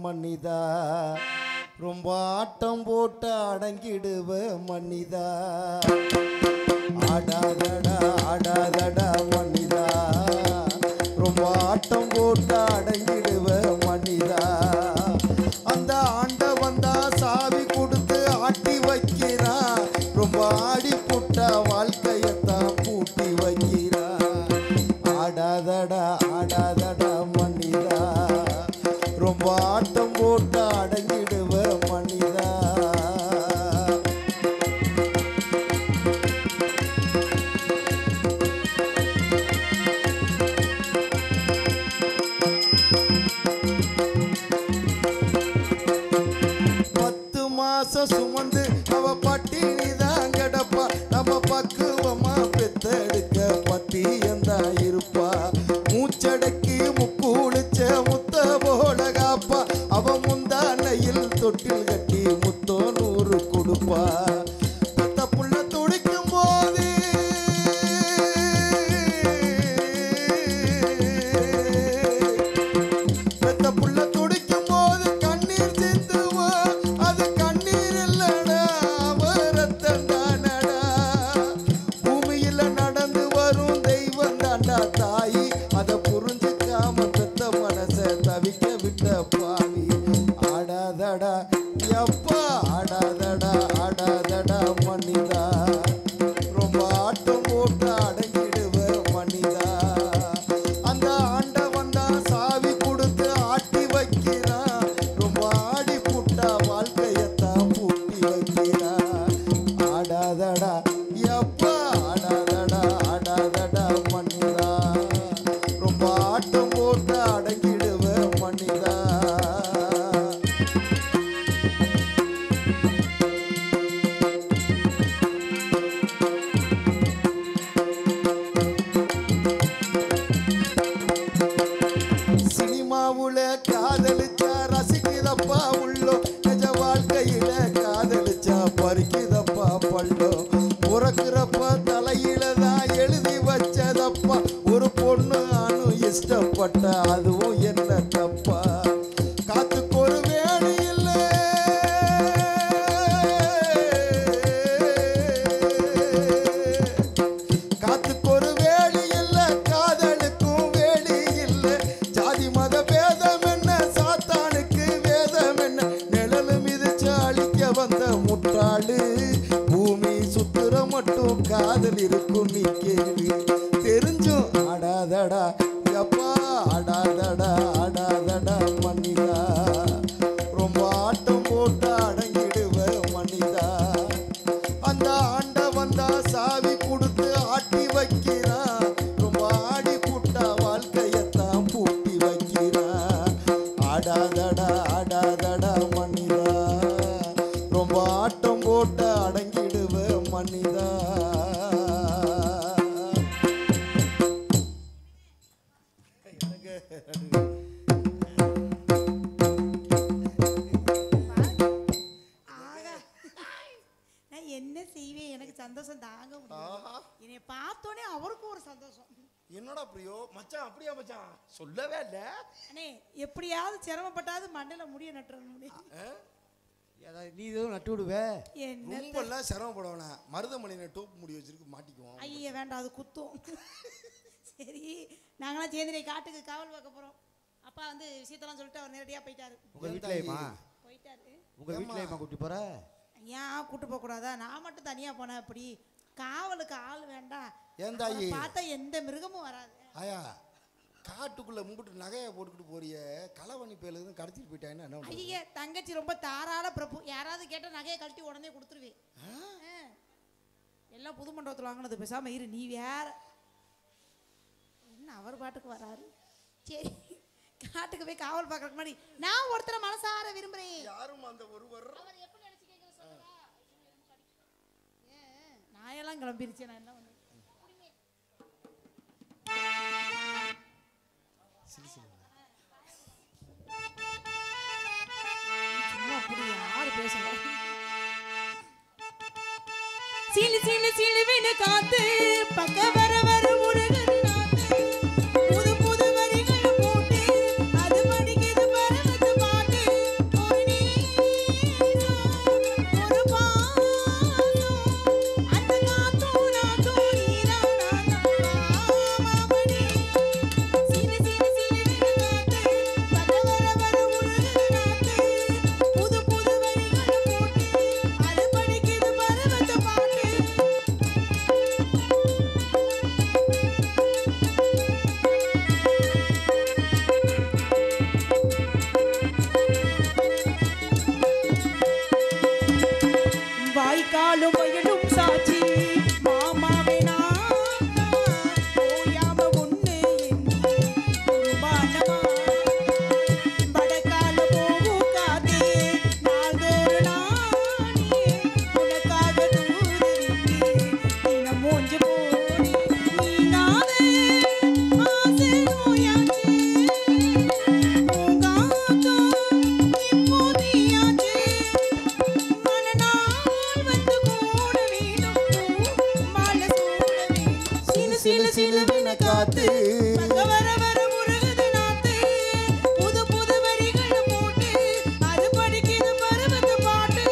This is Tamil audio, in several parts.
மன்னிதா ரொம்ப ஆட்டம் போட்டு அடங்கிடுவ மன்னிதா ஆடாதடா ஆடாதடா மன்னிதா ரொம்ப ஆட்டம் போட்டு அடங்கிடுவ மன்னிதா அந்த ஆண்ட வந்தா சாவி கொடுத்து ஆட்டி வைக்கிறா ரொம்ப ஆடி புட்டா வாழ்க்கையத்தான் பூட்டி வைக்கிறா ஆடாதடா ஆடாதடா மன்னிதா ரொம்ப ஆட்டம் போட்டு அடங்கிடுவ மன்னிதா 10 மாசம் சுமந்து அவ பட்டினிதான் கிடப்பா நம்ம பக்குவமா பெத்தெடுக்க பத்தியந்தா இருப்பா மூச்சடக்கி முக்குளிச்ச முத்த போல காப்பா அவ முந்தானையில் தொட்டில் கட்டி முத்தோ 100 கொடுப்பா பெத்த புள்ள துடிக்கும் போது பெத்த புள்ள துடிக்கும் போது கண்ணீர் சிந்துவா அது கண்ணீர் இல்லடா அவரத்தன் தானடா பூமியில நடந்து வரும் தெய்வம் தாண்டா தாயி அதை புரிஞ்சுக்காம பெத்த மனச தவிக்க விட்ட பாவி ஆடாதடா எப்பா ஆடாதடா ஆடாதடா மன்னிதா ரொம்ப ஆட்டம் போட்டு அடங்கிடுவ மன்னிதா அந்த ஆண்ட வந்தா சாவி கொடுத்து ஆட்டி வைக்கிறா ரொம்ப ஆடி புட்டா வாழ்க்கையத்தான் பூட்டி வைக்கிறா ஆடாதடா எப்பா ஆடாதடா ஆடாதடா மன்னிதா ரொம்ப ஆட்டம் போட்டு அடங்கிடுவ மன்னிதா சினிமாவுல காதலிச்சா ரசிக்குதப்பா உள்ளோ நிஜ வாழ்க்கையில காதலிச்சா பறிக்குதப்பா பள்ளோ உறக்குறப்ப தலையில தான் எழுதி வச்சதப்பா ஒரு பொண்ணு ஆணு இஷ்டப்பட்ட அதுவும் என்ன தப்பா காத்துக்கு ஒரு வேணி இல்லை காத்துக்கு ஒரு வேலி இல்லை காதலுக்கும் வேலி இல்லை ஜாதி மத பேதம் என்ன சாத்தானுக்கு வேதம் என்ன நிழலு மிதிச்சு அழிக்க வந்த முட்டாளு பூமி சுத்துற மட்டும் காதல் இருக்கும் நீ கேள்வி தெரிஞ்சும் ஆடாதடா எப்பா ஆடாதடா ஆடாதடா மன்னிதா ரொம்ப ஆட்டம் போட்டு அடங்கிடுவ மன்னிதா அந்த ஆண்ட வந்தா சாவி கொடுத்து ஆட்டி வைக்கிறா ரொம்ப ஆடி புட்டா வாழ்க்கையத்தான் பூட்டி வைக்கிறா ஆடாதடா ஆடாதடா மன்னிதா ரொம்ப ஆட்டம் போட்டு அடங்கிடுவ மன்னிதா நான் என்ன செய்வேன் எனக்கு சந்தோஷம் தாங்க முடியல என்னை பார்த்தோன்னே அவருக்கும் ஒரு சந்தோஷம் என்னடா பிரியோ மச்சான் அப்படியா மச்சான் சொல்லவே இல்ல அண்ணே எப்படியாவது சிரமப்பட்டாவது மண்ணில் முடிய நட்டுறணும் நீ எதுவும் நட்டு விடுவே என்ன ரொம்ப எல்லாம் சிரமப்படுவானே மருதமணியில டோப்பு முடி வச்சிருக்கு மாட்டிக்குவோம் ஐயா வேண்டாம் அது குத்தும் சரி நாங்களாம் சேர்ந்து காட்டுக்கு காவல் பார்க்க போகிறோம் அப்பா வந்து விஷயத்தெல்லாம் சொல்லிட்டு அவர் நேரடியாக போயிட்டாரு உங்க வீட்லயேமா போயிட்டாரு உங்க வீட்லயேமா கூட்டி போற ஏன் கூட்டு போகக்கூடாதா நான் மட்டும் தனியாக போனேன் அப்படி காவலுக்கு ஆள் வேண்டாம் ஏன் தாயி பார்த்தா எந்த மிருகமும் வராது ஆயா காட்டுக்குள்ள மும்பிட்டு நகையை போட்டுக்கிட்டு போறிய களவணி பேலுக்கு கடத்திட்டு போயிட்டாங்கன்னா என்ன பண்றது? ஐயா தங்கச்சி ரொம்ப தாராள பிரபு யாராவது கேட்டால் நகையை கழட்டி உடனே கொடுத்துருவேன் எல்லாம் புது மண்டபத்தில் வாங்கினது பேசாம இரு நீ வேற என்ன அவர் பாட்டுக்கு வராரு சரி காட்டுக்கு போய் காவல் பார்க்கறதுக்கு முன்னாடி நான் ஒருத்தரை மனசார விரும்புறேன் யாரும் அந்த ஒருவர் நாயெல்லாம் கிளம்பிருச்சேன் நான் என்ன பண்ணேன் சும்மா அப்படி யாரு பேசணும் சிலு சிலு சிலுவினு காத்து பக்க வர வர முருகன் நாத்து புது புது வரிகள் போட்டு அது படிக்குது பரவத்து பாட்டு பாலும் வயலும் சாட்சி மாமாவே நான் ஓயாம ஒண்ணு எண்ணி குருபானமா வடக்கால போகும் காத்தே நாள்தோறு நானே உனக்காக தூதுவிட்டு தினம் மூஞ்சு போடி நீங்காதே ஆசை நோயாச்சு பூங்காத்தோ இப்போதியாச்சு மனநாள் வந்து கூட வேணும் மாலை சூட வேணும் சிலு சிலு சிலுவென காத்து பக்க வர வர முருகுது நாத்து புது புது வரிகளை போட்டு அது படிக்குது பருவத்து பாட்டு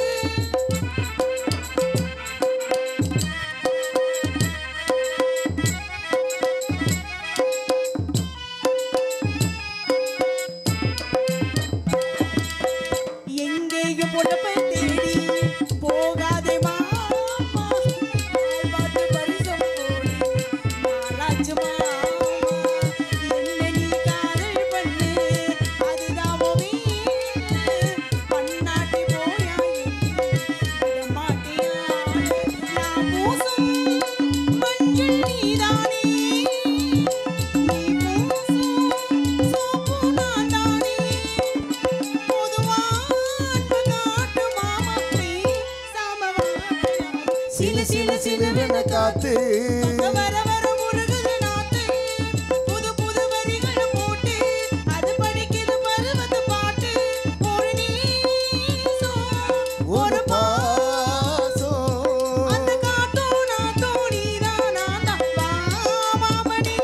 எங்கேயும் பொழப்பை தேடி போகாதே மாமா பாட்டு பரிசம் போடி நாளாச்சு மாமா என்ன நீ காதல் பண்ணு அதுதான் வீடு பண்ணாட்டி போயா விட மாட்டியா நான் பூசும் மஞ்சள் நீதானே நீ பூசும் சோப்பு நான் தானே சிலு சிலு சிலுவென காத்து வர வர முருகுது நாத்து புது புது வரிகளை போட்டு அது படிக்குது பருவத்து பாட்டு ஒரு நீசம் ஒரு பாசம் அந்த காத்தோம் நாத்தோம் நீதான் நான் தான் வாமாமணி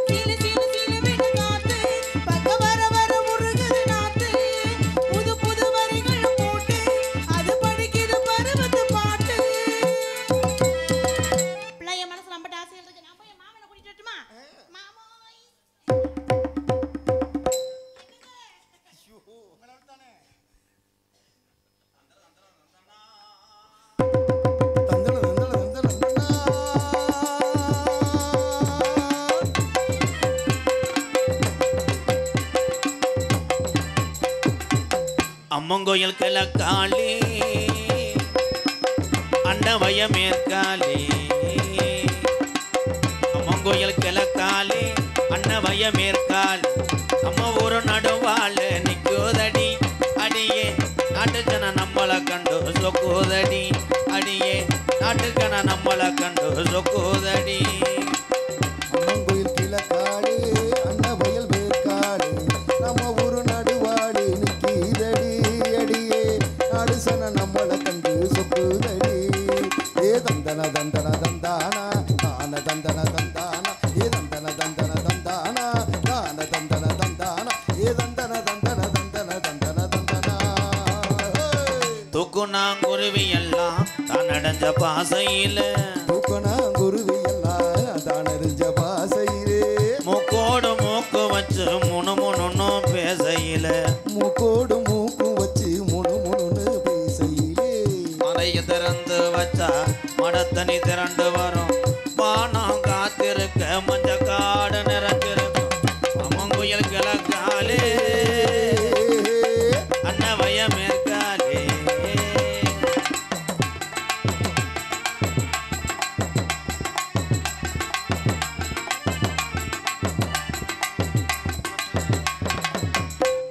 சிலு சிலு சிலுவென காத்து பக்க வர வர முருகுது நாத்து புது புது வரிகளை போட்டு அது படிக்குது பருவத்து பாட்டு பிள்ளைய மனசுல அம்பட்ட ஆசைகள் இருக்கு நான் போய் மாமனை கூட்டிட்டு வரட்டுமா மாமோய் தந்தன தந்தன தந்தன தந்தனா. அம்மங்கோயில் கிழக்காளி அண்டவய மேற்காளி அம்மங்கோயில் கிழக்காளி அன்னவய மேற்காளி நம்ம ஊரு நடுவாழ நிற்குதடி அடியே நாட்டு ஜன நம்மளை கண்டு சொக்குதடி அடியே நாட்டுக்கன நம்மளை கண்டு சொக்குதடி அம்மங்கோயில் கிழக்காடு அன்னவயல் வேர்க்காடு நம்ம ஊரு நடுவாடு நிக்கீதடி அடியே நாடுசன நம்மள கண்டு சொக்குதடி ஏ தந்தன தந்தன தந்தானா தான தந்தன தந்தானா ஏ தந்தன தந்தன தந்தானா தான தந்தன தந்தானா ஏ தந்தன தந்தன தந்தன தந்தன தந்தனா தூக்குனாங்குருவி எல்லாம் தான் அடைஞ்ச பாசையில தூக்கணாங்குருவி எல்லாம் தானறிஞ்ச பாசையிலே மூக்கோடு மூக்கு வச்சு முணுமுணுன்னு பேசையில மூக்கோடு மூக்கும் வச்சு முணு முணுன்னு பேசையிலே மறைய திறந்து வச்சா மடத்தனி திரண்டு வரும் வானம் காத்திருக்க மஞ்ச காடு நிறைஞ்சிருக்கும் அம்மங்குயில் கிழக்காலே அன்னவய மேற்காலே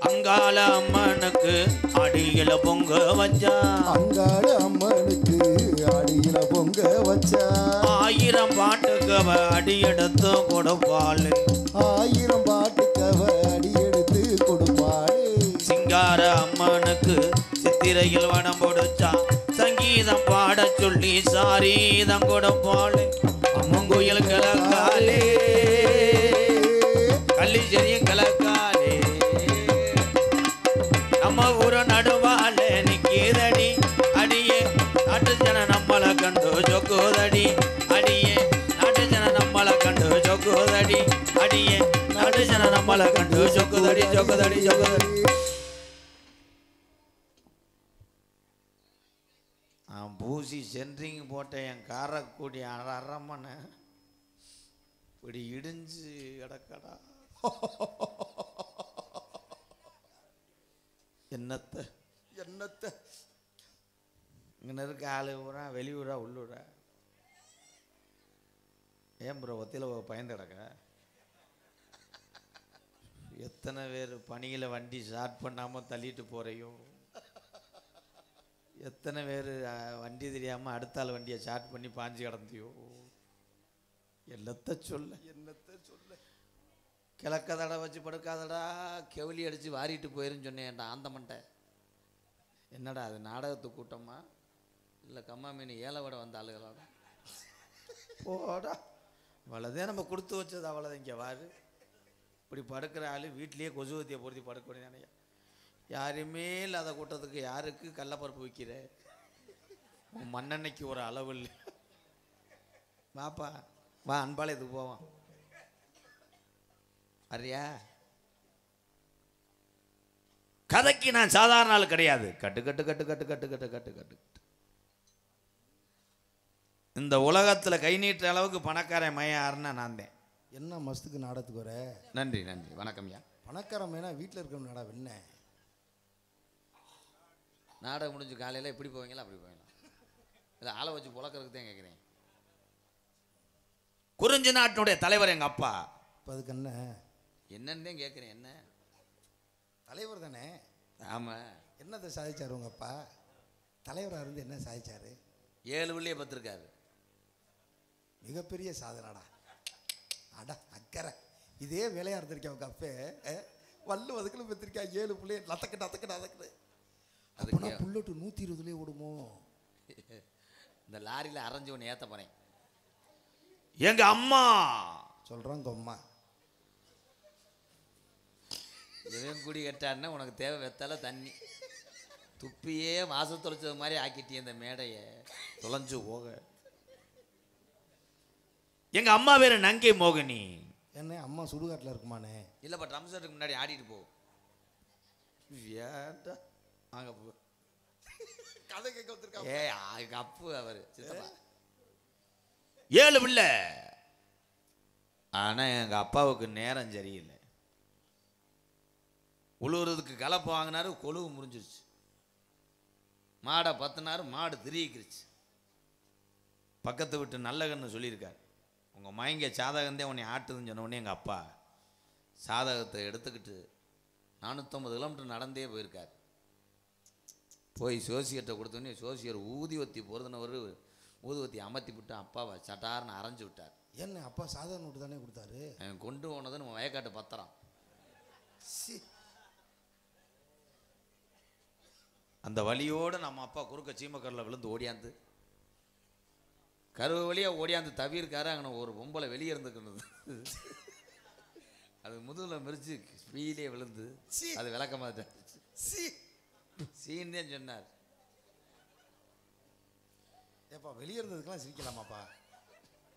அங்கால அம்மனுக்கு அடியில பொங்க வச்சா அங்காடு அம்மனுக்கு அடியில பொங்க வச்சா 1000 பாட்டுக்கு அவ அடி எடுத்து கொடுப்பாள் 1000 பாட்டுக்கு அவ அடி எடுத்து கொடுப்பாளே சிங்கார அம்மனுக்கு சித்திரையில் வடம் பொடிச்சா சங்கீதம் பாட சொல்லி சாரீதம் கொடுப்பாள் அம்மங்குயில் கிழக்காலே கள்ளிச்செறியும் கிழக்காலே நம்ம ஊரு நடுவால நிக்கீதடி அடியே நாட்டு ஜன நம்மளை கண்டு சொக்குதடி அடியே நாட்டு ஜன நம்மளை கண்டு சொக்குதடி அடியே நாட்டு ஜன நம்மளை கண்டு சொக்குதடி சொக்குதடி சொக்குதடி பூசி சென்ட்ரிங் போட்ட என் காரக்கூடிய அரமனை இப்படி இடிஞ்சு கிடக்கடா என்னத்த என்னத்த இங்கே இருக்க ஆளு ஊரா வெளியூரா உள்ளூரா? ஏன் ப்ரோ ஒத்தியில் பயந்து கிடக்க? எத்தனை பேர் பணியில் வண்டி ஸ்டார்ட் பண்ணாமல் தள்ளிட்டு போகிறையோ, எத்தனை பேர் வண்டி தெரியாமல் அடுத்த ஆள் வண்டியை ஸ்டார்ட் பண்ணி பாஞ்சு கிடந்தியோ. என்னத்தை சொல்ல கிழக்க தடை வச்சு படுக்காதடா, கெவலி அடித்து வாரிட்டு போயிருன்னு சொன்னேன்டா அந்த மண்டை. என்னடா அது நாடகத்து கூட்டமா இல்லை கம்மா மீன் ஏழை விட வந்த ஆளுகளோட? போடா, அவ்வளோதான் நம்ம கொடுத்து வச்சது, அவ்வளோதான். இங்கே வாரு, இப்படி படுக்கிற ஆள் வீட்லேயே கொசுவத்தியை பொருத்தி படுக்கணும் நினையா. யாருமே இல்லாத கூட்டத்துக்கு யாருக்கு கடலப்பருப்பு விற்கிற? மண்ணெண்ணைக்கு ஒரு அளவு இல்லை. வாப்பா வா, அன்பாளையத்துக்கு போவான். அறியா, கதைக்கு நான் சாதாரண ஆள் கிடையாது. கட்டு கட்டு கட்டு கட்டு கட்டு கட்டு கட்டு கட்டு. இந்த உலகத்தில் கை நீட்டுற அளவுக்கு பணக்காரன் மையம் யாருன்னா நான் தான். என்ன மஸ்துக்கு நாடத்துக்கு வர? நன்றி நன்றி, வணக்கம்யா. பணக்காரன் மேனா வீட்டில் இருக்கிற நாடா என்ன? நாடகம் முடிஞ்சு காலையில் எப்படி போவீங்களா அப்படி போவீங்களா? இல்லை ஆளை வச்சு புழக்கிறதுக்கு தான் கேட்குறேன். குறிஞ்சி நாட்டினுடைய தலைவர் எங்கள் அப்பா. இப்போ அதுக்கு என்ன என்னன்னு தான் கேட்குறேன். என்ன தலைவர் தானே? ஆமாம். என்னத்தை சாதிச்சார் உங்கள் அப்பா? தலைவராக இருந்து என்ன சாதிச்சார்? 7 பிள்ளையை பத்திருக்காரு. மிகப்பெரிய சாதனைடா. அடா அக்கறை, இதே வேலையாக இருந்திருக்கேன் உங்கள் அப்பே. வல்லு வதுக்குள்ள பத்திருக்கா 7 பிள்ளைய லத்தக்கட்டு அத்தக்கட்டு அதக்கட்டு. அதுக்கு புல்லட்டு 120 ஓடுமோ? இந்த லாரியில் அரைஞ்சு ஒன்று ஏற்ற போகிறேன். எங்க அம்மா சொல்கிறான் கொம்மா, எவன் குடி கட்டான்னா உனக்கு தேவை வெத்தால தண்ணி துப்பியே வாசல் தொலைச்சது மாதிரி ஆக்கிட்டே இந்த மேடையை தொலைஞ்சு போக. எங்க அம்மா பேரு நங்கை மோகினி. என்ன அம்மா சுடுகாட்டில் இருக்குமானே? இல்லைப்பா, ட்ரம் செட்டுக்கு முன்னாடி ஆடிட்டு போ. ஏன்டா வாங்க போ. கதை கேட்க வந்திருக்கா? அப்பு அவர் சித்தப்பா. 7 பிள்ளை. ஆனால் எங்கள் அப்பாவுக்கு நேரம் சரியில்லை. உழுவுறதுக்கு கலப்பு வாங்கினாரு, கொழுவு முறிஞ்சிருச்சு. மாடை பத்தினாரு, மாடு திரிக்கிருச்சு. பக்கத்து விட்டு நல்லகன்னு சொல்லியிருக்காரு, உங்கள் மயங்க சாதகந்தே உன்னை ஆட்டுதுன்னு சொன்ன உடனே எங்கள் அப்பா சாதகத்தை எடுத்துக்கிட்டு 450 கிலோமீட்டர் நடந்தே போயிருக்கார். போய் சோசியர்கிட்ட கொடுத்தோன்னே சோசியர் ஊதுவத்தி பொருந்தினவர் ஊதுவத்தி அமர்த்தி விட்டு அப்பாவை சட்டார்னு அரைஞ்சு விட்டார். என்ன அப்பா சாதாரண நோட்டு தானே கொடுத்தாரு? கொண்டு போனது நம்ம வயக்காட்டு பத்திரம். அந்த வழியோடு நம்ம அப்பா குறுக்க சீமக்கரில் விழுந்து ஓடியாந்து கருவு வழியாக ஓடியாந்து தவிர்க்காரு. அங்கே ஒரு பொம்பளை வெளியே இருந்துக்கிறது, அது முதுகில் மிரிச்சு ஸ்பீலே விழுந்து அது விளக்கமாக சீன் தான் சொன்னார். ஏப்பா வெளியே இருந்ததுக்கெல்லாம் சிரிக்கலாமாப்பா?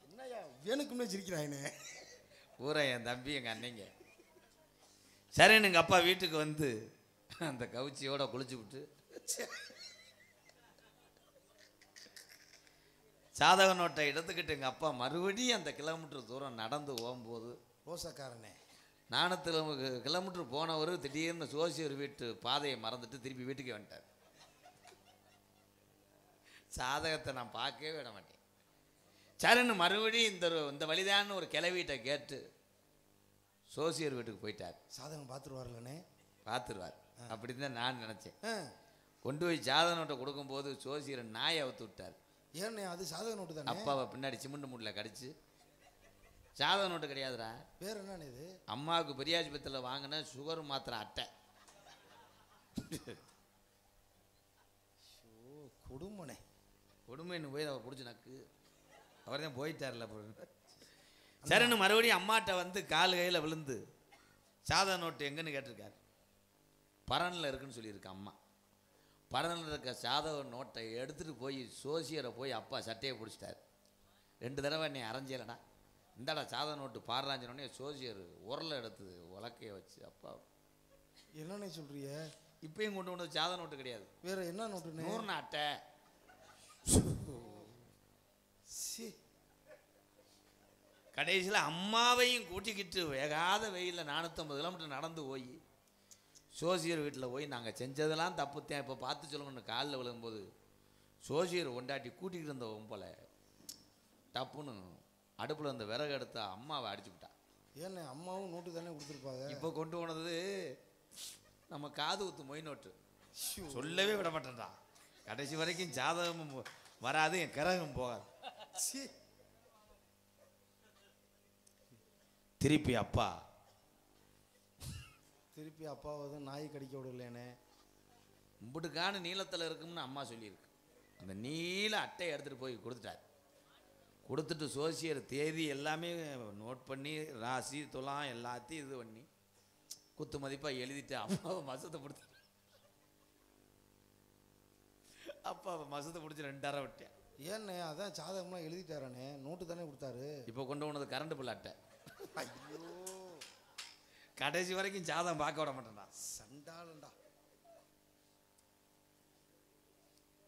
என்னையா வேணுக்குமே சிரிக்கிறாயினே. ஊரை என் தம்பி எங்கள் அன்னைங்க. சரின்னு எங்கள் அப்பா வீட்டுக்கு வந்து அந்த கவுச்சியோட குளிச்சு விட்டு சாதக நோட்டை எடுத்துக்கிட்டு எங்கள் அப்பா மறுபடியும் அந்த கிலோமீட்டர் தூரம் நடந்து போகும்போது, ரோசக்காரனே 400 கிலோமீட்டர் போனவர் திடீர்னு சோசியர் வீட்டு பாதையை மறந்துட்டு திருப்பி வீட்டுக்கு வந்துட்டார். சாதகத்தை நான் பார்க்கவே விட மாட்டேன். சரின்னு மறுபடியும் இந்த வழிதான்னு ஒரு கிளவிட்ட கேட்டு சோசியர் வீட்டுக்கு போயிட்டார். சாதகம் பார்த்துருவார்லண்ணே? பார்த்துருவார் அப்படின்னு தான் நான் நினச்சேன். கொண்டு போய் சாதக நோட்டை கொடுக்கும்போது சோசியர் நாயை அவுத்து விட்டார். ஏன்னே அது சாதக நோட்டு தானே? அப்பாவை பின்னாடி சிமெண்ட் மூட்டில் கடிச்சு, சாதக நோட்டு கிடையாதுடா, வேற என்ன இது? அம்மாவுக்கு பெரியாஸ்பத்திரியில் வாங்கின சுகர் மாத்திரை அட்டை. கொடுமனே கொடுமைன்னு போய் அவர் பிடிச்சி நக்கு. அவர் தான் போயிட்டார்ல. சரின்னு மறுபடியும் அம்மாட்ட வந்து கால் கையில் விழுந்து சாதக நோட்டு எங்கன்னு கேட்டிருக்காரு. பரனில் இருக்குன்னு சொல்லியிருக்கு அம்மா. பரனில் இருக்க சாதக நோட்டை எடுத்துகிட்டு போய் சோசியரை போய் அப்பா சட்டையை பிடிச்சிட்டார். 2 தடவை என்னை அரைஞ்சலடா, இந்தாடா சாதக நோட்டு பாடுறாஞ்சனோடனே சோசியர் உரலை எடுத்து உலக்கையை வச்சு அப்பா என்னன்னே சொல்றிய? இப்பயும் கொண்டு வந்து சாதக நோட்டு கிடையாது, வேற என்ன நோட்டு? 100 அட்டை. கடைசியில் அம்மாவையும் கூட்டிக்கிட்டு வேகாத வெயிலில் 450 கிலோமீட்டர் நடந்து போய் சோசியர் வீட்டில் போய் நாங்கள் செஞ்சதெல்லாம் தப்புத்தேன், இப்போ பார்த்து சொல்லணும்னு காலில் விழுகும்போது சோசியர் கொண்டாட்டி கூட்டிகிட்டு இருந்த போல டப்புன்னு அடுப்பில் அந்த விறகு எடுத்த அம்மாவை அடிச்சு விட்டா. ஏன்னா அம்மாவும் நோட்டு தானே கொடுத்துருப்பாங்க. இப்போ கொண்டு போனது நம்ம காது ஊத்து மொய் நோட்டு. சொல்லவே விட மாட்டேன்டா. கடைசி வரைக்கும் ஜாதகமும் வராது, என் கிரகம் போகாது. திருப்பி அப்பாவது நாய் கடிக்க விடலனே. இம்புட்டுக்கான நீளத்தில் இருக்கும்னு அம்மா சொல்லியிருக்கு. அந்த நீல அட்டையை எடுத்துகிட்டு போய் கொடுத்துட்டார். கொடுத்துட்டு சோசியர் தேதி எல்லாமே நோட் பண்ணி ராசி துலாம் எல்லாத்தையும் இது பண்ணி குத்து மதிப்பாக எழுதிட்டு அப்பாவை மசத்தை பிடிச்சி $2,000 விட்டேன். ஏண்ணே அதான் சாதகம்லாம் எழுதிட்டாரானே, நோட்டு தானே கொடுத்தாரு. இப்போ கொண்டு போனது கரண்ட் பில் அட்டை. ஐயோ, கடைசி வரைக்கும் ஜாதகம் பார்க்க விட மாட்டேன்டா. சண்டாளண்டா.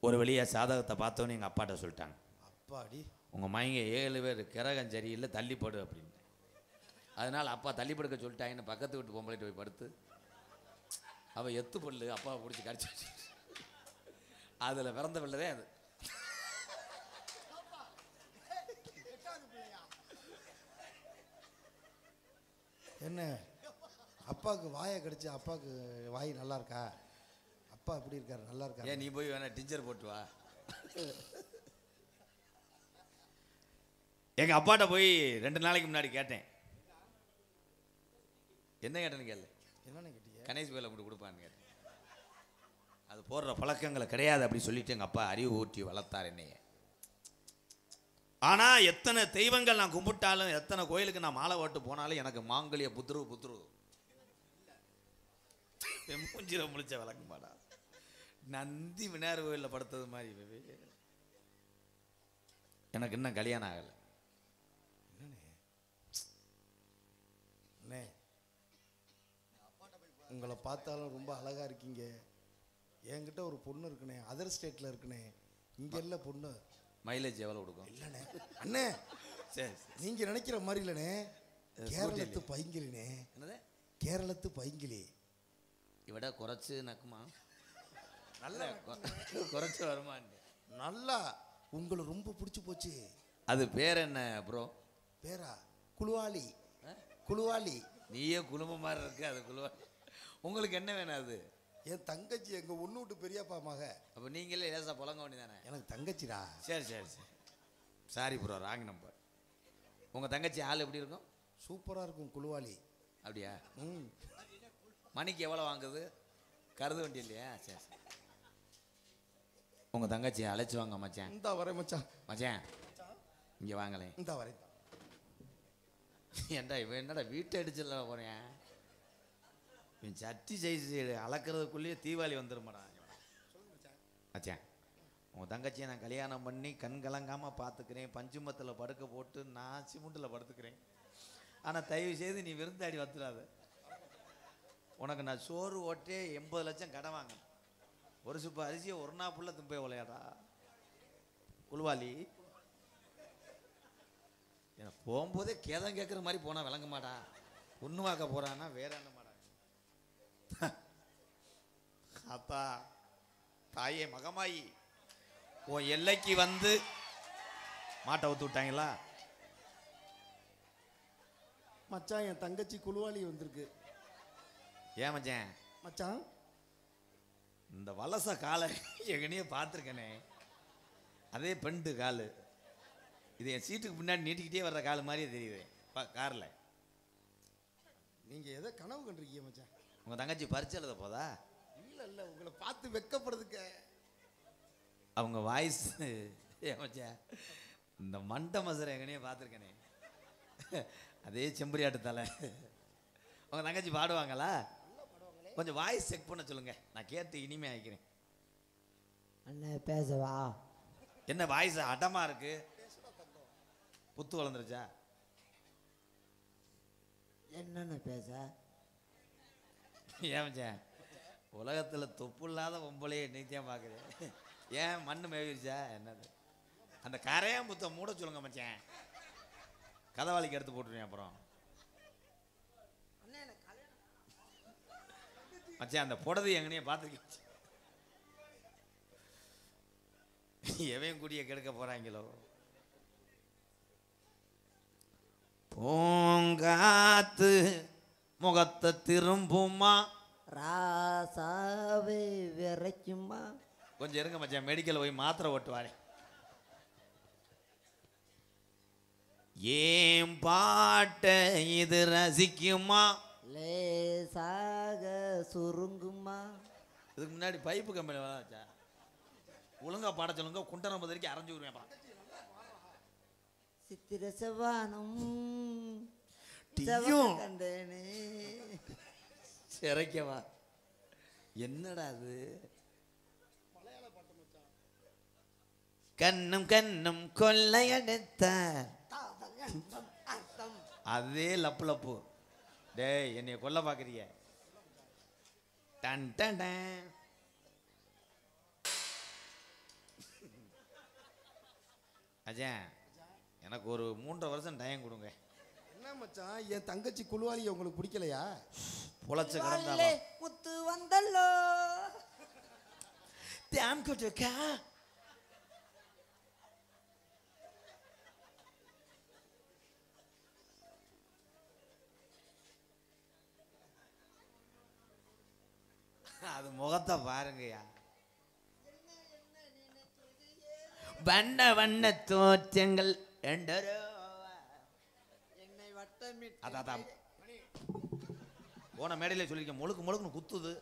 ஒரு வழியாக சாதகத்தை பார்த்தோன்னு எங்கள் அப்பாட்ட சொல்லிட்டாங்க, அப்பாடி உங்கள் மைங்க 7 பேர் கிரகம் சரியில்லை, தள்ளிப்படு அப்படின்னு. அதனால் அப்பா தள்ளி படுக்க சொல்லிட்டாங்கன்னு பக்கத்து வீட்டு பொம்பளைட்டு போய் படுத்து அவள் எத்து பல்லு அப்பாவை பிடிச்சி கடிச்சு அதில் பிறந்த பிள்ளைதே அது. என்ன அப்பாவுக்கு வாயை கடிச்சு அப்பாவுக்கு வாய் நல்லா இருக்கா? அப்பா எப்படி இருக்காரு? நல்லா இருக்கா? ஏன் நீ போய் வேணா டீச்சர் போட்டு வா. எங்கள் அப்பாட்ட போய் 2 நாளைக்கு முன்னாடி கேட்டேன். என்ன கேட்டேன்னு கேள்வி. என்னென்ன கேட்டீங்க? கணேஷ் வேலை மட்டும் கொடுப்பான்னு கேட்டேன். அது போடுற பழக்கங்களை கிடையாது அப்படி சொல்லிட்டு எங்கள் அப்பா அறிவு ஊட்டி வளர்த்தார் என்னைய. ஆனால் எத்தனை தெய்வங்கள் நான் கும்பிட்டாலும், எத்தனை கோயிலுக்கு நான் மாலை ஓட்டு போனாலும் எனக்கு மாங்கல்ய புத்துரு மூஞ்சில முழிச்ச விளக்க மாட்டா. நந்தி விநாயகர் கோயிலில் படுத்தது மாதிரி. எனக்கு இன்னும் கல்யாணம் ஆகலை. அண்ணே, உங்களை பார்த்தாலும் ரொம்ப அழகா இருக்கீங்க. என்கிட்ட ஒரு பொண்ணு இருக்குண்ணே, அதர் ஸ்டேட்ல இருக்குண்ணே. இங்க இல்ல பொண்ணு. மைலேஜ் எவ்வளோ கொடுக்கும்? இல்லண்ணே அண்ணே, சரி நீங்க நினைக்கிற மாதிரி இல்லண்ணே. கேரளத்து பைங்கிலினே. என்னது? கேரளத்து பைங்கிலி. இவட குறைச்சு நக்குமா? நல்ல குறைச்சு வருமா? நல்லா உங்களை ரொம்ப பிடிச்சி போச்சு. அது பேர் என்ன ப்ரோ? பேரா? குழுவாளி. குழுவாளி. நீயே குழும மாதிரி இருக்கு, அது குழுவாளி. உங்களுக்கு என்ன வேணும்? அது என் தங்கச்சி, எங்க ஒன்று விட்டு பெரியப்பா மக. அப்போ நீங்களே லேசா புழங்க வேண்டியதானே? எனக்கு தங்கச்சிடா. சரி சரி சரி, சாரி ப்ரோ, ராங் நம்பர். உங்கள் தங்கச்சி ஆள் எப்படி இருக்கும்? சூப்பராக இருக்கும், குழுவாளி. அப்படியா? ம். மணிக்கு எவ்வளோ வாங்குது? கருது வண்டி இல்லையா? சரி சரி. உங்கள் தங்கச்சியை அழைச்சி வாங்க மச்சான். இந்த வரேன் மச்சான். மச்சான் இங்கே வாங்கலேன். இந்த வரேன். ஏன்டா இவன் என்னடா வீட்டை அடிச்சல போகிறேன்? இவன் சட்டி சைஸ் அளக்கிறதுக்குள்ளேயே தீபாவளி வந்துருமாடா. மச்சான், உங்கள் தங்கச்சியை நான் கல்யாணம் பண்ணி கண் கலங்காமல் பார்த்துக்கிறேன். பஞ்சுமத்தில் படுக்க போட்டு நான் சிமெண்டில் படுத்துக்கிறேன். ஆனால் தயவு செய்து நீ விருந்தாடி வந்துடாத. உனக்கு நான் சோறு ஓட்டே 80 லட்சம் கடன் வாங்கினேன். ஒரு சுப்பு அரிசியை ஒரு நாள் புள்ள தும்பே விளையாடா குழுவாளி. எனக்கு போகும்போதே கேதம் கேட்குற மாதிரி போனால் விளங்க மாட்டா. பொண்ணு வாக்க போகிறான்னா வேற என்ன மாடா? அப்பா தாயே மகமாயி, உன் எல்லைக்கு வந்து மாட்டை ஊத்து விட்டாங்களா? மச்சான், என் தங்கச்சி குழுவாளி வந்திருக்கு. ஏன் மச்சான்? மச்சான், இந்த வலச காலை எங்கனையே பார்த்துருக்கனே, அதே பெண்டு காலு. இது என் சீட்டுக்கு பின்னாடி நீட்டிக்கிட்டே வர்ற கால் மாதிரியே தெரியுது காரில். நீங்க எதை கனவு கண்டிருக்கீங்க மச்சான்? உங்கள் தங்கச்சி பரிச்சு எழுத போதா? இல்லை இல்லை, உங்களை பார்த்து வெக்கப்படுறதுக்க. அவங்க வாய்ஸ் மச்சான், இந்த மண்டை மசரை எங்கனையே பார்த்துருக்கனே, அதே செம்பரியாட்டு தலை. உங்கள் தங்கச்சி பாடுவாங்களா? கொஞ்சம் வாய்ஸ் செக் பண்ண சொல்லுங்க, நான் கேட்டு இனிமே ஆகிக்கிறேன். அண்ணன் பேசவா? என்ன வாய்ஸ் அடமா இருக்கு? புத்து வளர்ந்துருச்சா? என்னென்ன பேச? ஏன் மச்சான், உலகத்தில் தொப்பு இல்லாத பொம்பளையே நீத்தியாக பார்க்குறேன். ஏன் மண்ணு மேவிருச்சா என்னது? அந்த கரையான் புத்த மூட சொல்லுங்க மச்சான், கதவாளிக்கு எடுத்து போட்டுருவேன். அப்புறம் மச்சான், அந்த புடது எங்கனையே பார்த்துருக்கீங்க? எவன் குடிய கெடுக்க போறாங்களோ. பூங்காத்து முகத்தை திரும்புமா, ராசாவே விரைக்குமா. கொஞ்சம் இருங்க மச்சான், மெடிக்கல் போய் மாத்திரை ஓட்டுவாரே. ஏன் பாட்ட இது ரசிக்குமா, லேசாக சுருங்குமா. இதுக்கு முன்னாடி பைப்பு கம்பெனி வச்சா ஒழுங்கா பாட சொல்லுங்க, குண்டரம் வரைக்கும் அரைஞ்சு விடுவேன். சித்திர செவ்வானம் டீயும் கண்டேனே. சிறைக்கவா என்னடா அது? கண்ணும் கண்ணும் கொள்ளையடித்த அதே லப்பு லப்பு. டேய் என்னைய கொல்ல பாக்குறிய? டன் டன் டன். அஜன் எனக்கு ஒரு 3.5 வருஷம் டைம் கொடுங்க. என்ன மச்சான், என் தங்கச்சி குழுவாளி உங்களுக்கு பிடிக்கலையா? பொழைச்சு கிடந்தா முத்து வந்தல்லோ. தேம் கொடுக்கா. அது முகத்தை பாருங்கய்யா. வண்ண வண்ண தோற்றங்கள் என்னை வட்டமிட்டு அதான் போன மேடையில சொல்லியிருக்கேன். முழுக்கு முழுக்குன்னு குத்துது.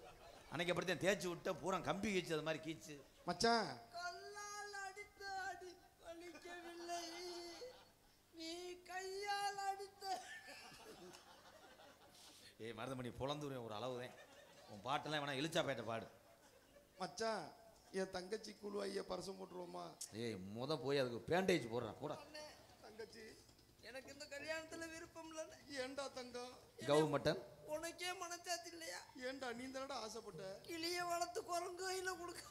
அன்னைக்கு அப்படித்தான் தேய்ச்சி விட்ட பூரா கம்பி கீச்சு அது மாதிரி கீச்சு. மச்சான் கல்லால் அடித்த அடி வலிக்கவில்லை, நீ கையால் அடித்த. ஏய் மருதமணி பொழந்துருவேன் ஒரு அளவுதான். உன் பாட்டெல்லாம் வேணா இழுச்சாப்பேட்டை பாடு. மச்சான், என் தங்கச்சி குழுவாளியை பரிசம் போட்டுருவோமா? ஏய் முத போய் அதுக்கு பேண்டேஜ் போடுறா கூட. தங்கச்சி எனக்கு இந்த கல்யாணத்துல விருப்பம் இல்லை. ஏண்டா தங்கம்? கவு மட்டன் உனக்கே மனச்சாச்சு இல்லையா? ஏண்டா நீ தானடா ஆசைப்பட்ட? கிளிய வளர்த்து குரங்கு கையில கொடுக்க.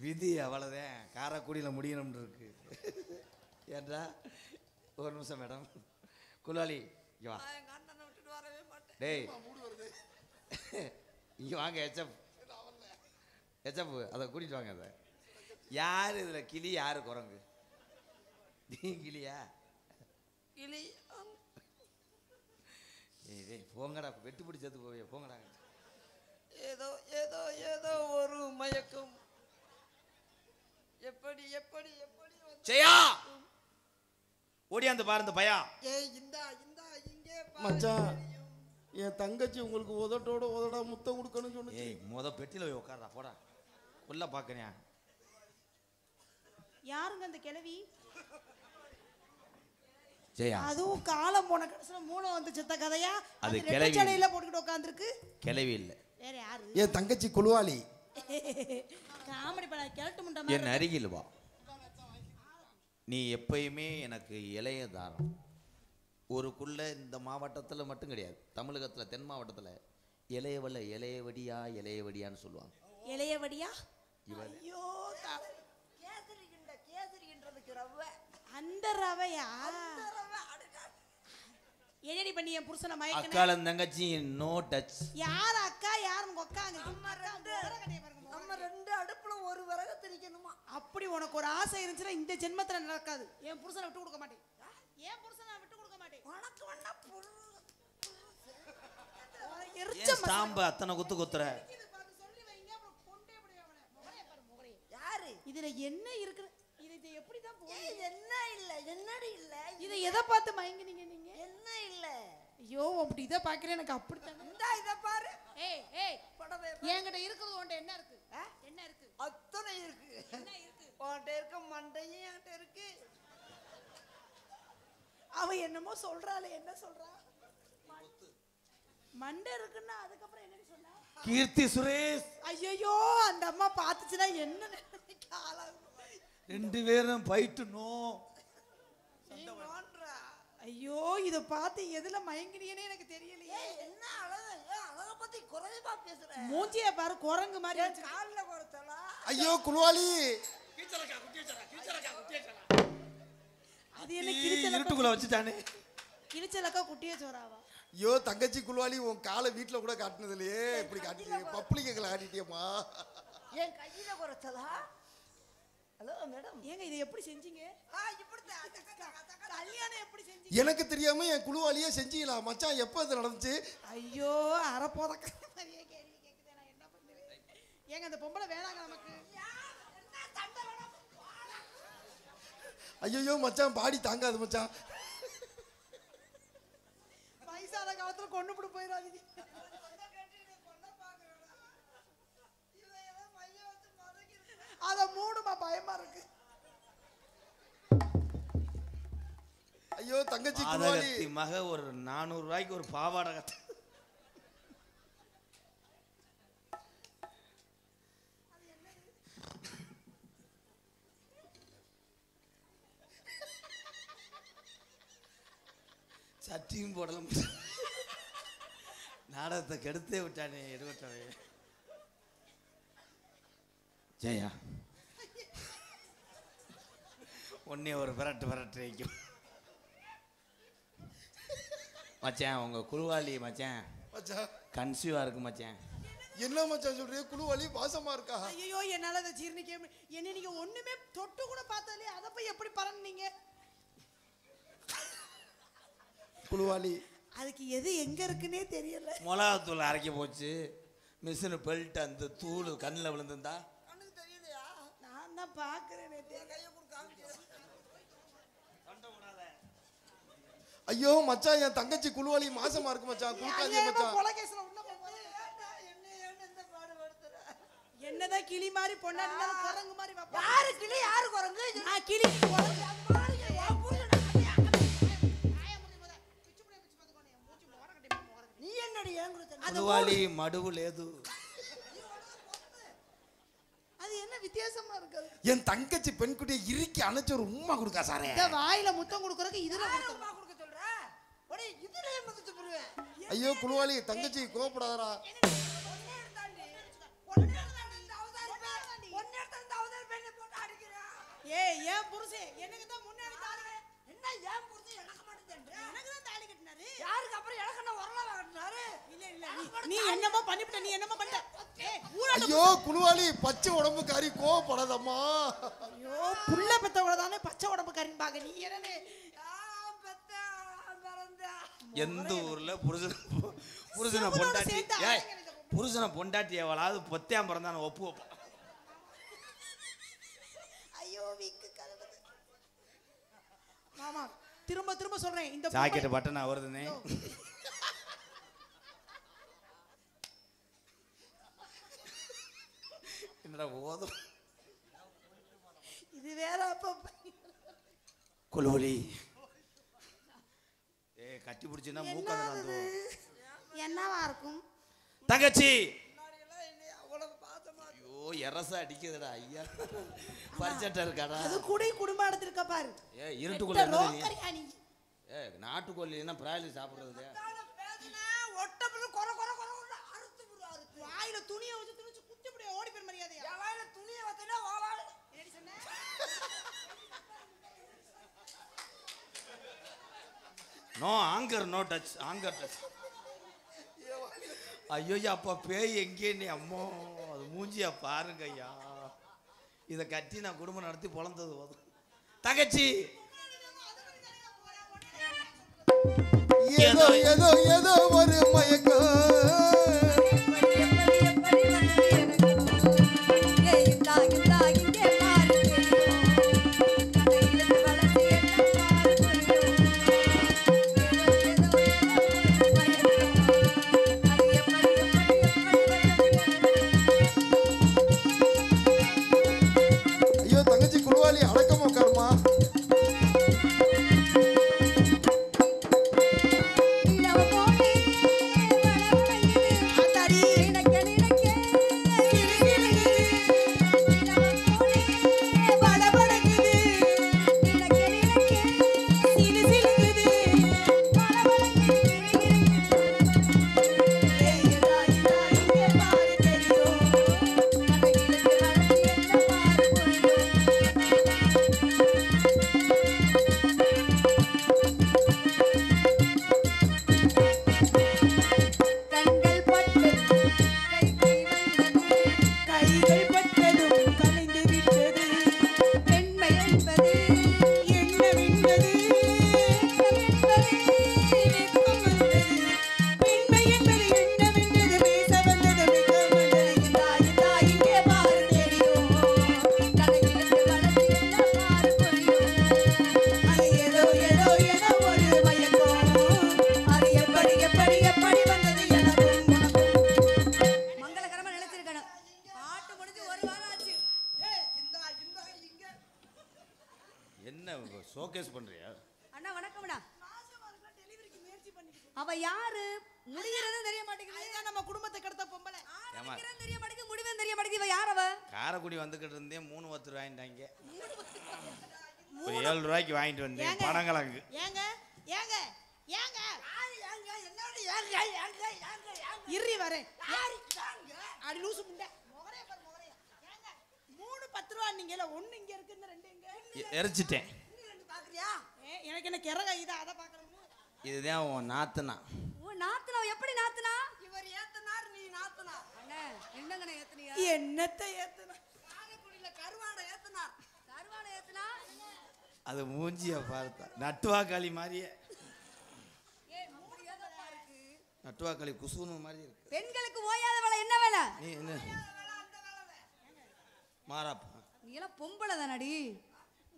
விதி அவ்வளோதான். காரைக்குடியில் முடியணும்னு இருக்கு. ஏன்றா ஒரு நிமிஷம் மேடம். குலாலி இங்கே வா. எங்க அண்ணனை விட்டுட்டு வரவே மாட்டேன். டேய் இங்கே வாங்க. எச்சப்பு அதை கூட்டிட்டு வாங்க. அதை யார் இதில் கிளி யார் குரங்கு? நீ கிளியா? கிளி ஏய் டேய் போங்கடா, வெட்டு பிடி சேர்த்து போவே போங்கடா. ஏதோ ஏதோ ஏதோ ஒரு மயக்கம். எப்படி எப்படி எப்படி செய்யா ஓடியாந்து பாரு இந்த பையா. ஏய் இந்தா இந்தா இங்கே பாரு. மச்சான், என் தங்கச்சி உங்களுக்கு உதட்டோட உதடா முத்தம் கொடுக்கணும்னு சொன்னுச்சு. ஏய் முத பெட்டியில் போய் உட்கார்றா போடா. கொல்ல பார்க்கறியா? யாருங்க அந்த கிழவி? ஜெயா அதுவும் காலம் போன கடைசில மூணு வந்து செத்த கதையா? அது அது கிழவி. ரெட்டச்சடையில போட்டுக்கிட்டு உட்காந்துருக்கு. கிளவி இல்லை. வேற யாரு? என் தங்கச்சி குழுவாளி. காமெடி பண்ண கிழட்டு முண்டை என் மாதிரி. அருகில் வா. நீ எப்பயுமே எனக்கு இளைய தாரம். ஒருக்குள்ள இந்த மாவட்டத்தில் மட்டும் கிடையாது, தமிழகத்தில் தென் மாவட்டத்தில் இளையவள இளையவடியா இளையவடியான்னு சொல்லுவாங்க. இளையவடியா? இவள் ஐயோ கேசரிகின்ற கேசரிகின்றதுக்கு ரவை. அந்த ரவையா? என்னடி பண்ணி என் புருஷனை மயக்கின? அக்காலும் தங்கச்சி நோ டச். யார் அக்கா யார் உங்க அக்காங்க? நம்ம ரெண்டு அடுப்புல ஒரு விறகு திரிக்கணுமா? அப்படி உனக்கு ஒரு ஆசை இருந்துச்சுன்னா இந்த ஜென்மத்துல நடக்காது. என் புருஷனை விட்டு கொடுக்க மாட்டேன். என் புருஷனை விட்டு கொடுக்க மாட்டேன். உனக்கு வேணா பொருள் எரிச்ச ஏன் ஸ்டாம்பு அத்தனை குத்து குத்துற? யாரு இதுல என்ன இருக்கு? இது எப்படி தான் போய் என்ன இல்ல என்னடி இல்ல இதை எதை பார்த்து மயங்கினீங்க நீங்க? என்ன இல்ல. ஐயோ அப்படி இதை பாக்குறேன். எனக்கு அப்படித்தானே. இந்தா இத பாரு. ஏய் ஏய் படவே என்கிட்ட இருக்கிறது உன்கிட்ட என்ன இருக்கு? என்ன இருக்கு? அத்தனை இருக்கு. என்ன இருக்கு? உன்கிட்ட இருக்க மண்டையும் என்கிட்ட இருக்கு. அவ என்னமோ சொல்றாளே, என்ன சொல்றா? மண்டை இருக்குன்னா அதுக்கப்புறம் என்னன்னு சொன்னா? கீர்த்தி சுரேஷ். ஐயோ அந்த அம்மா பாத்துச்சுன்னா என்ன நினைக்க ஆளாகும். ரெண்டு பேரும் பைட்டு நோ. ஐயோ இத பார்த்து எதுல மயங்கினீங்கன்னே எனக்கு தெரியலையே. என்ன அழகு, அழக பத்தி குறைவா பேசுற. மூஞ்சிய பாரு குரங்கு மாதிரி வச்சு. கால்ல குறைச்சலா? ஐயோ குழுவாளி. அது என்ன இருட்டுக்குள்ள வச்சுட்டானே. கிழிச்சலக்கா குட்டிய சோறாவா? ஐயோ தங்கச்சி குழுவாளி, உன் காலை வீட்டுல கூட காட்டினது இல்லையே. இப்படி காட்டி பப்ளிக்களை காட்டிட்டியம்மா. என் கையில குறைச்சதா? Hello madam. ஏங்க இதை எப்படி செஞ்சீங்க? இப்படித்தான் கல்யாணம் எப்படி செஞ்சீங்க? எனக்கு தெரியாம என் குழுவாளியே செஞ்சீங்களா மச்சான்? எப்போ இது நடந்துச்சு? ஐயோ அரைப்போதக்க மாதிரியே கேள்வி கேக்குதே, நான் என்ன பண்ணுவேன்? ஏங்க அந்த பொம்பளை வேணாங்க நமக்கு. ஐயோ மச்சான் பாடி தாங்காது மச்சான். வயசான காலத்துல கொண்டு போட்டு போயிடாதீங்க. அத மூடுமா, பயமா இருக்கு. ஐயோ தங்கச்சி குழுவாளி மக ஒரு 400 ரூபாய்க்கு ஒரு பாவாடை கட்ட. சட்டியும் போடலாம். நாடகத்தை கெடுத்தே விட்டானே எடுவட்டவே. ஜெயா ஒன்னே ஒரு விரட்டு வைக்கும் மச்சான். உங்க குழுவாளி மச்சான் மச்சான் கன்சியூவா இருக்கு மச்சான். என்ன மச்சான் சொல்றீங்க? குழுவாளி வாசமா இருக்கா? ஐயோ என்னால அதை ஜீர்ணிக்க என்ன, நீங்க ஒண்ணுமே தொட்டு கூட பார்த்தாலே அதை போய் எப்படி பறந்தீங்க? குழுவாளி அதுக்கு எது எங்க இருக்குன்னே தெரியல. மிளகாத்தூள் அரைக்க போச்சு, மிஷினு பெல்ட் அந்த தூள் கண்ணில் விழுந்துருந்தா கண்ணுக்கு தெரியலையா? நான் தான் பாக்குறேன். கையை கொடுக்காம ஐயோ மச்சான் என் தங்கச்சி குழுவாளி மாசமா இருக்கு மச்சான். குடுக்காதீங்க மச்சான். கொலைகேஸ்ல உள்ள என்னதான் கிளி மாதிரி பொண்ணாடி குரங்கு மாதிரி வைப்பா. யாரு கிளி யாரு குரங்கு? நான் கிளி குரங்கு. நீ என்னடி ஏன் கொடுத்த? குழுவாளி மடுவு லேது. அது என்ன வித்தியாசமா இருக்கு? என் தங்கச்சி பெண்குட்டியை இறுக்கி அணைச்சு ஒரு உம்மா கொடுக்கா சாரே. இந்த வாயில முத்தம் கொடுக்கறதுக்கு இதுல அம்மா கொடுக்க சொல்ற? ஒரே இதுலயே முத்து போடுவேன். ஐயோ குழுவாளி தங்கச்சி கோபப்படாதடா. ஏய் ஏன் புருஷன் எனக்கு தான் முன்னாடி தாலி என்ன ஏன் புரிஞ்சு எனக்கு மாட்டேன்? எனக்கு தான் தாலி கட்டினாரு. யாருக்கு அப்புறம் எனக்கு என்ன வரல கட்டினாரு? இல்ல இல்ல நீ என்னமோ பண்ணிட்ட, நீ என்னமோ பண்ணிட்ட. ஏய் ஊராட்ட ஐயோ குழுவாளி பச்சை உடம்புக்காரி கோபப்படாதம்மா. ஐயோ புள்ள பெத்தவள தானே பச்சை உடம்பு கறிம்பாங்க. நீ என்னனே எந்த ஊர்ல புருஷனை பொண்டாட்டி ஏய் புருஷனை பொண்டாட்டி எவளாவது பொத்தியாம் பிறந்தான ஒப்பு வைப்பா. ஐயோ வீக்கு கலவுது. மாமா திரும்ப திரும்ப சொல்றேன் இந்த ஜாக்கெட் பட்டனா வருதுனே. என்னடா ஓதும் இது வேற. அப்ப குழுவலி கட்டி பிடிச்சுன்னா மூக்காது. என்னவா இருக்கும் தங்கச்சி? ஐயோ எரசா அடிக்குதுடா ஐயா. பரிச்சட்டை இருக்காடா? அது குடி குடும்பம் எடுத்துருக்க பாரு. இருட்டுக்குள்ள ரோக்கரியா நீ? நாட்டுக்கோழி என்ன பிராய்லி சாப்பிடுறது? ஒட்டப்பட்டு கொர கொர கொர அறுத்து விடுறாரு. வாயில துணியை வச்சு துணிச்சு குத்தி அப்படியே ஓடி போய் மரியாதையா? என் வாயில துணியை வச்சனா வாவால என்னடி சொன்ன? No anger no touch anger touch. ஐயோ அப்பா பேய் எங்கே நீ அம்மோ அது மூஞ்சியா பாருங்க ஐயா. இதை கட்டி நான் குடும்பம் நடத்தி பொழந்தது போதும். தங்கச்சி ஏதோ ஏதோ ஏதோ ஒரு மயக்கம். ஐயோ தங்கச்சி குழுவாளி அடக்கமா உட்காருமா. இளவோனே வளவோ ஷோகேஸ் பண்றியா? அண்ணா வணக்கம்ண்ணா. அவ யாரு? முடிகிறதும் தெரிய மாட்டேங்குது. இதுதான் நம்ம குடும்பத்தை கெடுத்த பொம்பளை. ஆரம்பிக்கிறதும் தெரிய மாட்டேங்குது, முடிவும் தெரிய மாட்டேங்குது. இவ யார் அவ? காரைக்குடி வந்துகிட்டு இருந்தேன் 3 10 வாங்கிட்டாங்க. ஒரு 7 ரூபாய்க்கு வாங்கிட்டு வந்தேன் பனங்கிழங்கு. ஏங்க ஏங்க ஏங்க என்னோட ஏங்க இறி வரேன். அடி லூசு முண்டை. முகரே பாரு முகரே. ஏங்க 3 10 ரூபா நீங்கல ஒண்ணு இங்க இருக்கு, இந்த ரெண்டு எங்க? எரிச்சிட்டேன். பாக்குறியா? எனக்கு என்ன கிறக இதா அத பாக்கறோம். இதுதான் உன் நாத்துனா. ஓ நாத்துனா எப்படி நாத்துனா? இவர் ஏத்துனார் நீ நாத்துனா. அண்ணே என்னங்கண்ணே ஏத்துனியா? என்னத்தை ஏத்துனா? காரைக்குடியில கருவாடை ஏத்துனார். கருவாடை ஏத்துனா? அது மூஞ்சிய பார்த்தா நட்டுவாக்காளி மாதிரியே. மூடி ஏதப்பா இருக்கு. நட்டுவாக்காளி குசுனு மாதிரி இருக்கு. பெண்களுக்கு ஓயாத வேலை என்ன வேலை? நீ என்ன மாறாப்பா? நீ எல்லாம் பொம்பளை தானடி?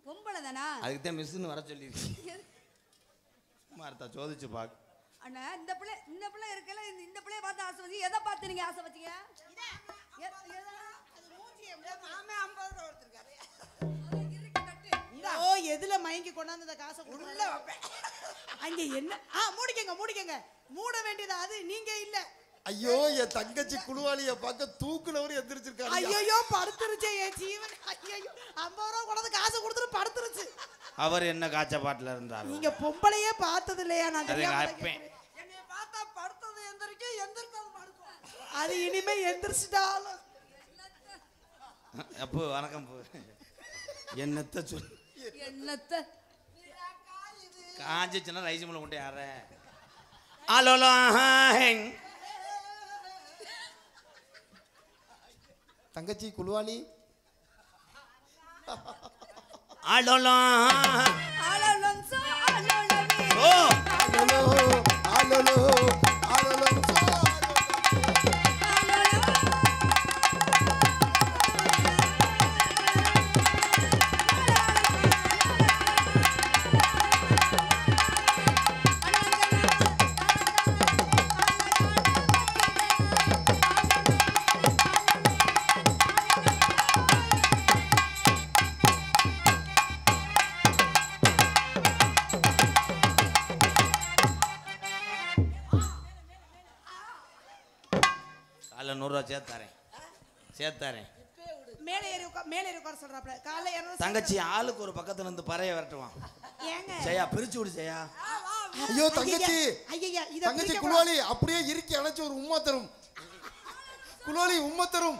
பொம்பளை தானா? அதுக்கு தான் மிஸ்ஸுன்னு வர சொல்லியிருக்கேன். மார்த்தா சோதிச்சு பாக்கு. அண்ணா இந்த பிள்ளை இருக்கல, இந்த பிள்ளைய பார்த்து ஆசை வச்சு எதை பார்த்து நீங்க ஆசை வச்சீங்க? ஓ எதுல மயங்கி கொண்டாந்து அந்த காசை உள்ள அங்க என்ன? மூடிக்கங்க. மூட வேண்டியது அது நீங்க இல்ல. ஐயோ என் தங்கச்சி குழுவாளிய பார்க்க தூக்குனவர் எந்திரிச்சிருக்காரு. ஐயோ படுத்துருச்சே என் ஜீவன். ஐயோ 50 ரூபா கொண்டாந்து காசை கொடுத்துட்டு படுத்துருச்சு. அவர் என்ன காய்ச்ச பாட்டில் இருந்தார்? நீங்க பொம்பளையே பார்த்தது இல்லையா? நான் தெரியாம கேட்பேன். என்னைய பார்த்தா படுத்தது எந்திரிச்சது படுக்கும். அது இனிமே எந்திரிச்சிட்டாலும் அப்போ வணக்கம் போ. என்னத்த சொல் என்னத்த காஞ்சிச்சுன்னா ரைஸ் மில்ல கொண்டு யார அலோலோ தங்கச்சி குழுவாளி அலோலோ ஆலோலம்சோ ஆலோலமே ஓ அலலோ அலலோ அலலோ காலைல 100 ரூபா சேர்த்தாரேன். மேலே ஏறி உட்கார சொல்றாப்ல. காலைல 200 தங்கச்சி ஆளுக்கு ஒரு பக்கத்துல இருந்து பறைய விரட்டுவான். ஏங்க ஜெயா பிரிச்சு விடு ஜெயா. ஐயோ தங்கச்சி ஐயா இத தங்கச்சி குழுவாளி அப்படியே இறுக்கி அணைச்சு ஒரு உம்மா தரும். குழுவாளி உம்மா தரும்.